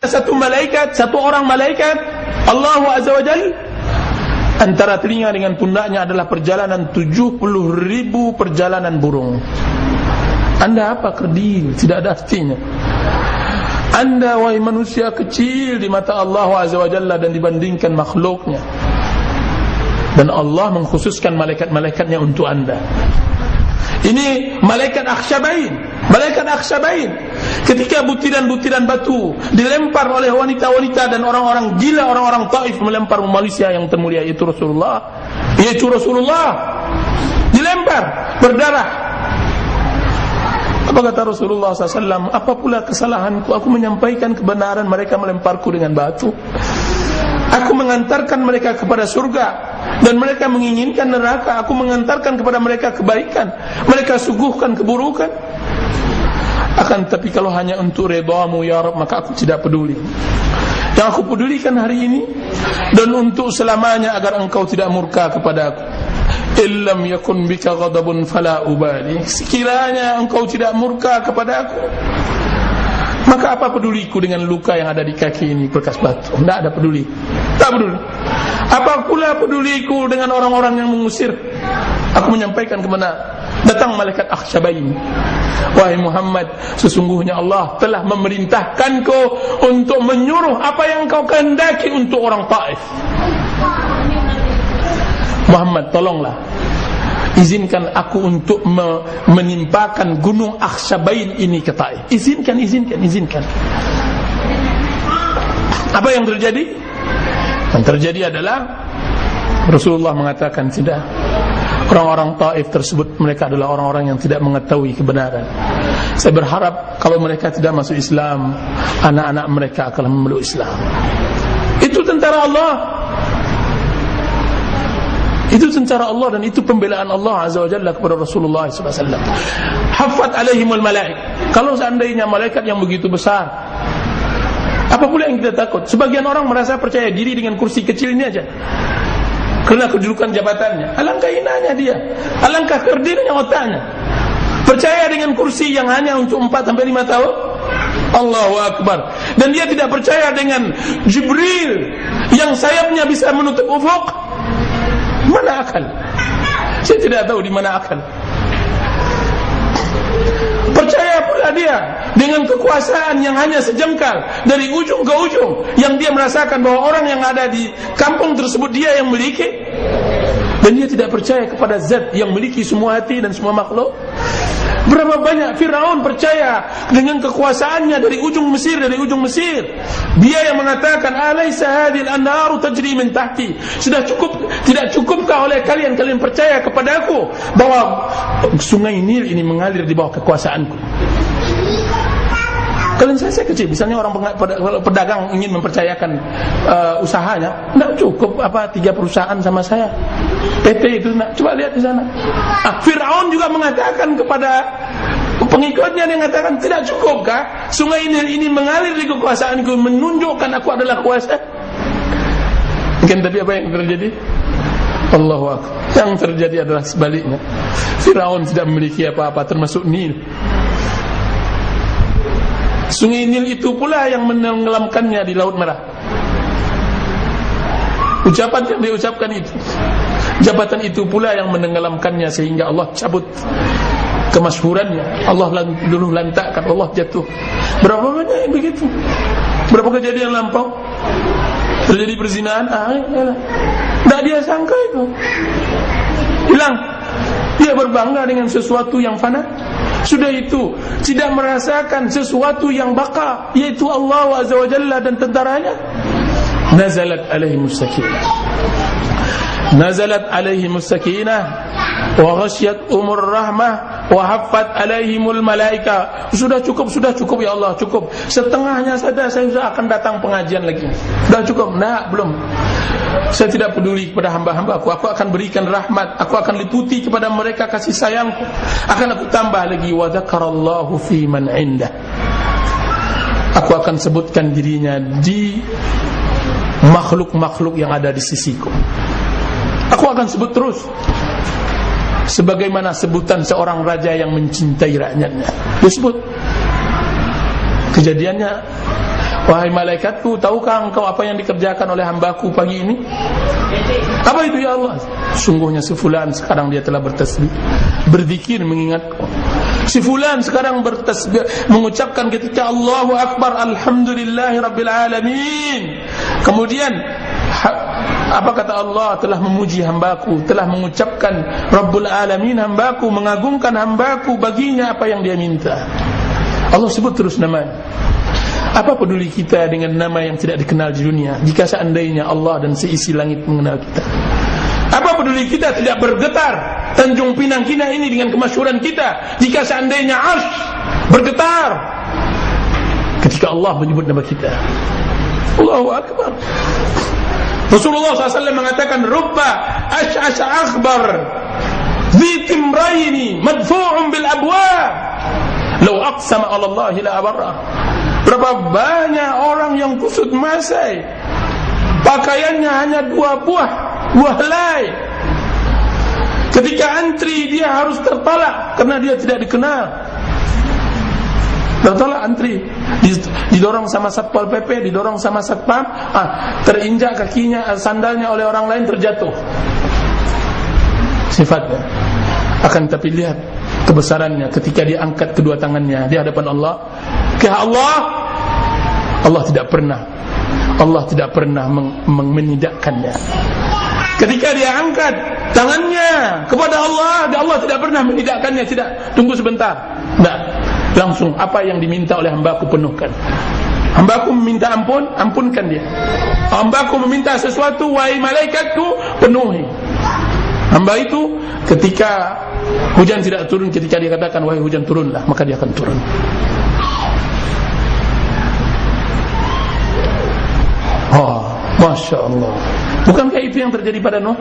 satu malaikat, satu orang malaikat Allah Azza wa Jalla, antara telinga dengan pundaknya adalah perjalanan 70.000 perjalanan burung. Anda apa kerdil, tidak ada artinya. Anda wahai manusia kecil di mata Allah Azza wa Jalla dan dibandingkan makhluknya. Dan Allah mengkhususkan malaikat-malaikatnya untuk Anda. Ini malaikat akhsyabain. Malaikat akhsyabain, ketika butiran-butiran batu dilempar oleh wanita-wanita dan orang-orang gila, orang-orang Taif melempar manusia yang termulia yaitu Rasulullah, dilempar berdarah. Apa kata Rasulullah SAW? Apa pula kesalahanku? Aku menyampaikan kebenaran, mereka melemparku dengan batu. Aku mengantarkan mereka kepada surga dan mereka menginginkan neraka. Aku mengantarkan kepada mereka kebaikan, mereka suguhkan keburukan. Akan tapi kalau hanya untuk redamu ya Rabb, maka aku tidak peduli. Yang aku pedulikan hari ini dan untuk selamanya agar engkau tidak murka kepada aku. Illam yakun bika ghadabun fala ubali. Sekiranya engkau tidak murka kepada aku, maka apa peduliku dengan luka yang ada di kaki ini bekas batu? Tidak ada peduli. Tak peduli. Apa pula peduliku dengan orang-orang yang mengusir? Aku menyampaikan kebenaran. Datang malaikat akhsyabain. Wahai Muhammad, sesungguhnya Allah telah memerintahkanku untuk menyuruh apa yang kau kehendaki untuk orang Taif. Muhammad, tolonglah izinkan aku untuk menimpakan gunung Akhsyabain ini ke Taif. Izinkan. Apa yang terjadi? Yang terjadi adalah Rasulullah mengatakan tidak. Orang-orang Taif tersebut mereka adalah orang-orang yang tidak mengetahui kebenaran. Saya berharap kalau mereka tidak masuk Islam, anak-anak mereka akan memeluk Islam. Itu tentara Allah. Itu tentara Allah dan itu pembelaan Allah Azza wa Jalla kepada Rasulullah SAW. Haffat alaihimul malaik. Kalau seandainya malaikat yang begitu besar, apa pula yang kita takut? Sebagian orang merasa percaya diri dengan kursi kecil ini aja, karena kedudukan jabatannya. Alangkah hinanya dia, alangkah kerdilnya otaknya. Percaya dengan kursi yang hanya untuk 4-5 tahun. Allahu Akbar. Dan dia tidak percaya dengan Jibril yang sayapnya bisa menutup ufuk. Mana akal? Saya tidak tahu di mana akal. Percaya pula dia dengan kekuasaan yang hanya sejengkal dari ujung ke ujung, yang dia merasakan bahwa orang yang ada di kampung tersebut dia yang memiliki, dan dia tidak percaya kepada zat yang memiliki semua hati dan semua makhluk. Berapa banyak Firaun percaya dengan kekuasaannya dari ujung Mesir, Dia yang mengatakan alaysa hadhil anharu tajri min tahti. Sudah cukup, tidak cukupkah oleh kalian percaya kepada aku bahwa sungai Nil ini mengalir di bawah kekuasaanku? Kalian saya kecil, misalnya orang pedagang ingin mempercayakan usahanya, tidak cukup 3 perusahaan sama saya, PT itu, coba lihat di sana. Firaun juga mengatakan kepada pengikutnya, dia mengatakan tidak cukupkah sungai Nil ini mengalir di kekuasaanku, menunjukkan aku adalah kuasa. Mungkin tapi apa yang terjadi? Allahu Akbar. Yang terjadi adalah sebaliknya. Firaun tidak memiliki apa-apa termasuk Nil. Sungai Nil itu pula yang menenggelamkannya di Laut Merah. Ucapan yang diucapkan itu, jabatan itu pula yang menenggelamkannya sehingga Allah cabut kemasyhurannya. Allah dulu lantakkan, Allah jatuh. Berapa banyak yang begitu? Berapa kejadian lampau? Terjadi perzinahan, tidak dia sangka itu. Hilang. Dia berbangga dengan sesuatu yang fana. Sudah itu tidak merasakan sesuatu yang baka, yaitu Allah Azza wa Jalla dan tentaranya. Nazalat alaihimus sakinah wa ghasyat umur rahmah wa haffat alaihimul malaika. Sudah cukup ya Allah, cukup. Setengahnya saja saya sudah akan datang pengajian lagi. Sudah cukup? Nah, belum. Saya tidak peduli kepada hamba-hambaku. Aku akan berikan rahmat, aku akan liputi kepada mereka kasih sayangku. Akan aku tambah lagi wa dzakarallahu fi man indah. Aku akan sebutkan dirinya di makhluk-makhluk yang ada di sisiku. Aku akan sebut terus, sebagaimana sebutan seorang raja yang mencintai rakyatnya. Dia sebut. Kejadiannya Wahai malaikatku, tahukah engkau apa yang dikerjakan oleh hambaku pagi ini? Apa itu ya Allah? Sungguhnya si fulan sekarang dia telah bertasbih, berzikir mengingatku. Si fulan sekarang bertasbih, mengucapkan ketika Allahu Akbar, Alhamdulillahi Rabbil Alamin. Kemudian apa kata Allah? Telah memuji hambaku, telah mengucapkan Rabbul Alamin hambaku, mengagungkan hambaku baginya apa yang dia minta. Allah sebut terus namanya. Apa peduli kita dengan nama yang tidak dikenal di dunia, jika seandainya Allah dan seisi langit mengenal kita? Apa peduli kita tidak bergetar Tanjung Pinang kita ini dengan kemasyhuran kita, jika seandainya Arsy bergetar ketika Allah menyebut nama kita? Allahu Akbar. Rasulullah SAW mengatakan, Rubba ash'asha akhbar dhi timraini madfu'un bil abwab law aqsama 'ala Allah la abarra. Berapa banyak orang yang kusut masai, pakaiannya hanya 2 buah helai. Ketika antri dia harus tertolak karena dia tidak dikenal. Tertolak antri, didorong sama Satpol PP, didorong sama Satpam, terinjak kakinya, sandalnya oleh orang lain, terjatuh. Sifatnya. Akan tapi lihat kebesarannya ketika dia angkat kedua tangannya di hadapan Allah. Ke Allah tidak pernah menidakkannya. Ketika dia angkat tangannya kepada Allah tidak pernah menidakkannya. Tidak tunggu sebentar, tidak, langsung apa yang diminta oleh hambaku penuhkan. Hambaku meminta ampun, ampunkan dia. Hambaku meminta sesuatu, wahai malaikatku, penuhi. Hamba itu ketika hujan tidak turun, ketika dia katakan wahai hujan turunlah, maka dia akan turun. Masya Allah. Bukankah itu yang terjadi pada Nuh?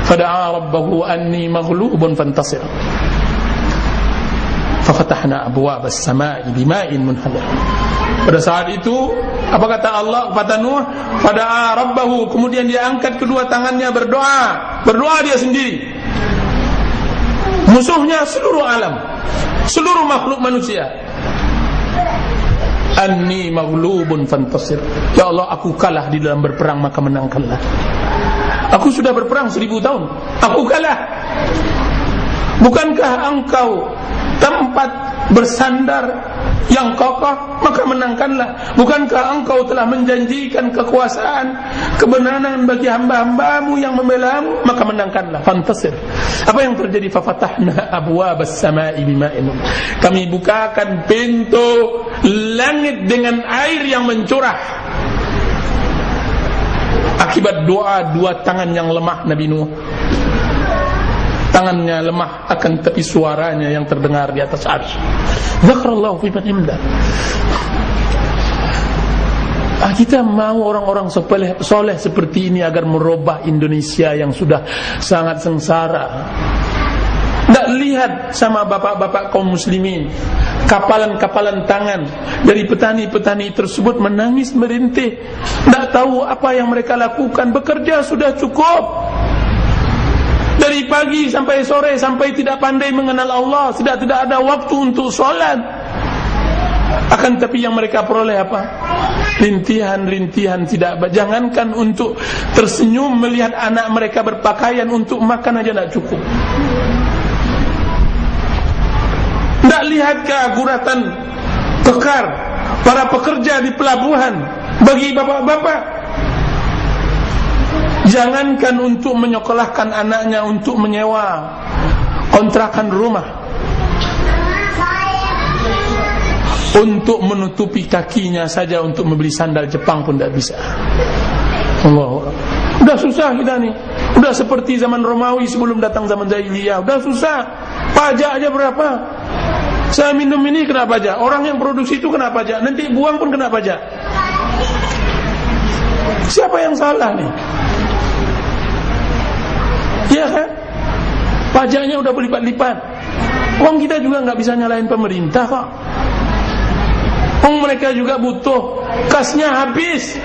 Fada'a rabbahu anni maghlubun fantasir fafatahna abwabas samai bima'in munhamir. Pada saat itu apa kata Allah kepada Nuh? Fada'a rabbahu, kemudian dia angkat kedua tangannya, berdoa dia sendiri. Musuhnya seluruh alam, seluruh makhluk manusia. Anni maghlubun fantasir. Ya Allah, aku kalah di dalam berperang, maka menangkanlah. Aku sudah berperang 1000 tahun, aku kalah. Bukankah engkau tempat bersandar yang kokoh, maka menangkanlah. Bukankah engkau telah menjanjikan kekuasaan, kebenaran bagi hamba-hambamu yang membelamu, maka menangkanlah. Fantasir. Apa yang terjadi? Fafatahna abwabas samai bima'in. Kami bukakan pintu langit dengan air yang mencurah. Akibat doa 2 tangan yang lemah Nabi Nuh. Tangannya lemah, akan tapi suaranya yang terdengar di atas arsy. Zakarallahu fi man imda. Kita mau orang-orang soleh seperti ini agar merubah Indonesia yang sudah sangat sengsara. Tak lihat sama bapak-bapak kaum muslimin, kapalan-kapalan tangan dari petani-petani tersebut menangis merintih. Tak tahu apa yang mereka lakukan. Bekerja sudah cukup, dari pagi sampai sore, sampai tidak pandai mengenal Allah, tidak ada waktu untuk sholat. Akan tapi yang mereka peroleh apa? Rintihan-rintihan, tidak. Jangankan untuk tersenyum melihat anak mereka berpakaian, untuk makan aja tidak cukup. Tak lihatkah guratan kekar para pekerja di pelabuhan bagi bapak-bapak? Jangankan untuk menyekolahkan anaknya, untuk menyewa kontrakan rumah, untuk menutupi kakinya saja, untuk membeli sandal Jepang pun tidak bisa. Allah, udah susah kita nih. Udah seperti zaman Romawi sebelum datang zaman Jahiliyah. Udah susah. Pajak aja berapa? Saya minum ini kena pajak, orang yang produksi itu kena pajak, nanti buang pun kena pajak. Siapa yang salah nih? Iya kan? Pajaknya udah berlipat-lipat. Uang kita juga nggak bisa nyalain pemerintah kok. Uang mereka juga butuh, kasnya habis,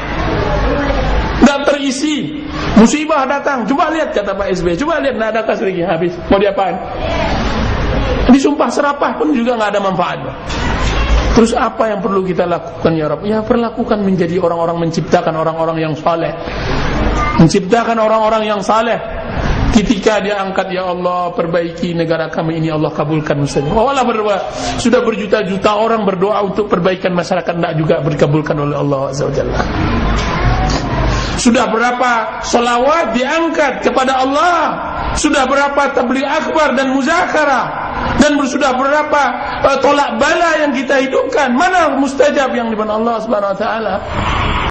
nggak terisi. Musibah datang, coba lihat kata Pak SB, coba lihat nggak ada kas lagi, habis. Mau diapain? Disumpah serapah pun juga nggak ada manfaatnya. Terus apa yang perlu kita lakukan ya Rabb? Ya perlakukan menjadi orang-orang, menciptakan orang-orang yang saleh, menciptakan orang-orang yang saleh. Ketika dia angkat, ya Allah perbaiki negara kami ini, Allah kabulkan muslim. Allah berdoa, sudah berjuta-juta orang berdoa untuk perbaikan masyarakat, tidak juga dikabulkan oleh Allah Azza wa Jalla. Sudah berapa salawat diangkat kepada Allah, sudah berapa tabligh akbar dan muzakarah, dan sudah berapa tolak bala yang kita hidupkan. Mana mustajab yang di depan Allah Subhanahu wa taala?